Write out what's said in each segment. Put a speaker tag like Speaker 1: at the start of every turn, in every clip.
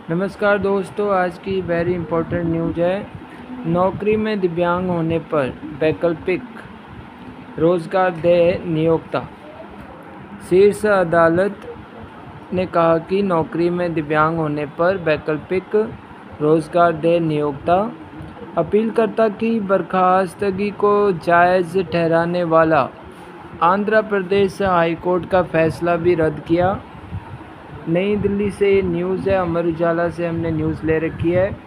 Speaker 1: नमस्कार दोस्तों, आज की वेरी इंपॉर्टेंट न्यूज़ है। नौकरी में दिव्यांग होने पर वैकल्पिक रोजगार दे नियोक्ता। शीर्ष अदालत ने कहा कि नौकरी में दिव्यांग होने पर वैकल्पिक रोजगार दे नियोक्ता। अपीलकर्ता की बर्खास्तगी को जायज़ ठहराने वाला आंध्र प्रदेश हाईकोर्ट का फैसला भी रद्द किया। नई दिल्ली से ये न्यूज़ है, अमर उजाला से हमने न्यूज़ ले रखी है।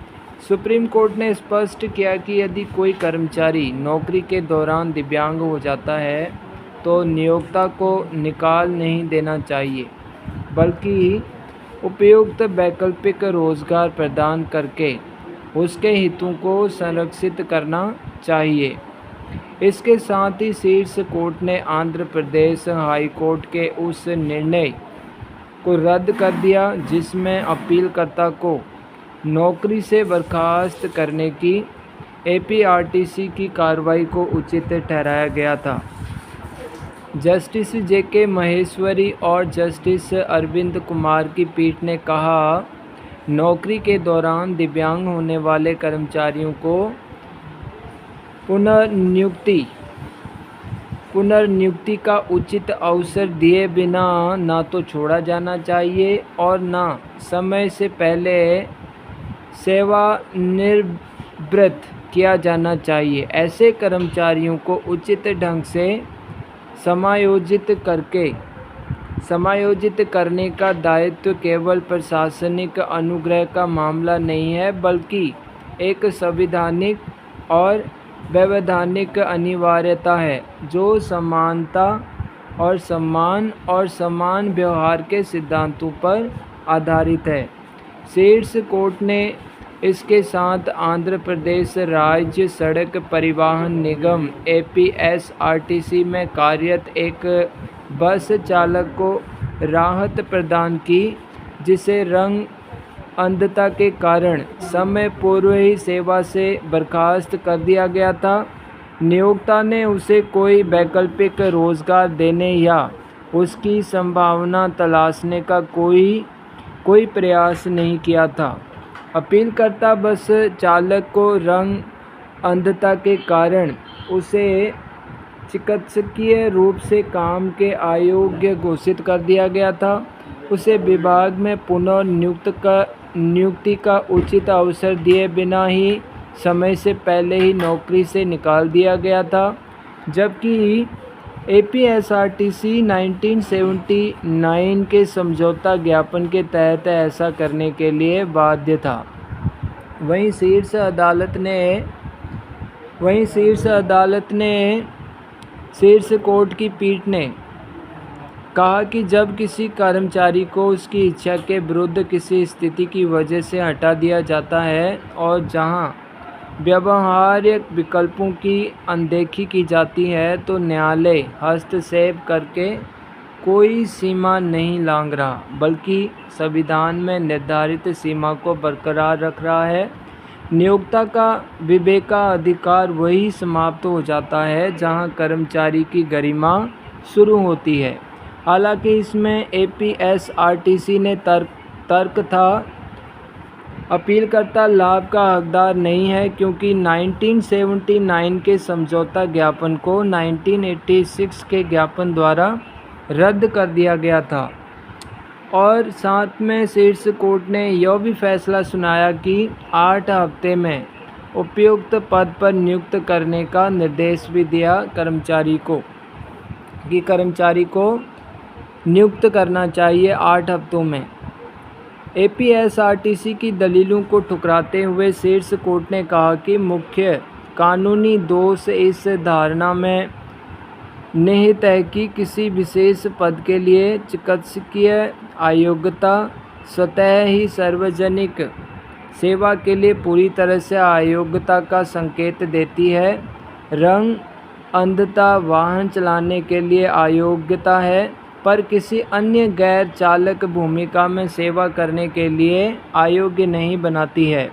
Speaker 1: सुप्रीम कोर्ट ने स्पष्ट किया कि यदि कोई कर्मचारी नौकरी के दौरान दिव्यांग हो जाता है तो नियोक्ता को निकाल नहीं देना चाहिए, बल्कि उपयुक्त वैकल्पिक रोजगार प्रदान करके उसके हितों को संरक्षित करना चाहिए। इसके साथ ही शीर्ष कोर्ट ने आंध्र प्रदेश हाई कोर्ट के उस निर्णय को रद्द कर दिया जिसमें अपीलकर्ता को नौकरी से बर्खास्त करने की एपीआरटीसी की कार्रवाई को उचित ठहराया गया था। जस्टिस जेके महेश्वरी और जस्टिस अरविंद कुमार की पीठ ने कहा, नौकरी के दौरान दिव्यांग होने वाले कर्मचारियों को पुनर्नियुक्ति का उचित अवसर दिए बिना ना तो छोड़ा जाना चाहिए और ना समय से पहले सेवानिवृत्त किया जाना चाहिए। ऐसे कर्मचारियों को उचित ढंग से समायोजित करने का दायित्व केवल प्रशासनिक अनुग्रह का मामला नहीं है, बल्कि एक संवैधानिक और वैधानिक अनिवार्यता है जो समानता और सम्मान और समान व्यवहार के सिद्धांतों पर आधारित है। शीर्ष कोर्ट ने इसके साथ आंध्र प्रदेश राज्य सड़क परिवहन निगम एपीएसआरटीसी में कार्यरत एक बस चालक को राहत प्रदान की, जिसे रंग अंधता के कारण समय पूर्व ही सेवा से बर्खास्त कर दिया गया था। नियोक्ता ने उसे कोई वैकल्पिक रोजगार देने या उसकी संभावना तलाशने का कोई प्रयास नहीं किया था। अपीलकर्ता बस चालक को रंग अंधता के कारण उसे चिकित्सकीय रूप से काम के अयोग्य घोषित कर दिया गया था। उसे विभाग में नियुक्ति का उचित अवसर दिए बिना ही समय से पहले ही नौकरी से निकाल दिया गया था, जबकि एपीएसआरटीसी 1979 के समझौता ज्ञापन के तहत ऐसा करने के लिए बाध्य था। वहीं शीर्ष कोर्ट की पीठ ने कहा कि जब किसी कर्मचारी को उसकी इच्छा के विरुद्ध किसी स्थिति की वजह से हटा दिया जाता है और जहां व्यवहार्य विकल्पों की अनदेखी की जाती है, तो न्यायालय हस्तक्षेप करके कोई सीमा नहीं लांघ रहा, बल्कि संविधान में निर्धारित सीमा को बरकरार रख रहा है। नियोक्ता का विवेकाधिकार वही समाप्त हो जाता है जहां कर्मचारी की गरिमा शुरू होती है। हालांकि इसमें एपीएसआरटीसी ने तर्क था, अपीलकर्ता लाभ का हकदार नहीं है, क्योंकि 1979 के समझौता ज्ञापन को 1986 के ज्ञापन द्वारा रद्द कर दिया गया था। और साथ में शीर्ष कोर्ट ने यह भी फैसला सुनाया कि 8 हफ्ते में उपयुक्त पद पर नियुक्त करने का निर्देश भी दिया कर्मचारी को नियुक्त करना चाहिए 8 हफ्तों में। एपीएसआरटीसी की दलीलों को ठुकराते हुए शीर्ष कोर्ट ने कहा कि मुख्य कानूनी दोष इस धारणा में निहित है कि किसी विशेष पद के लिए चिकित्सकीय अयोग्यता स्वतः ही सार्वजनिक सेवा के लिए पूरी तरह से अयोग्यता का संकेत देती है। रंग अंधता वाहन चलाने के लिए अयोग्यता है, पर किसी अन्य गैर चालक भूमिका में सेवा करने के लिए अयोग्य नहीं बनाती है।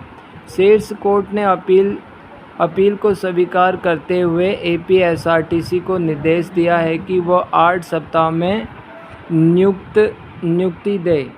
Speaker 1: शीर्ष कोर्ट ने अपील को स्वीकार करते हुए एपीएसआरटीसी को निर्देश दिया है कि वह 8 सप्ताह में नियुक्ति दे।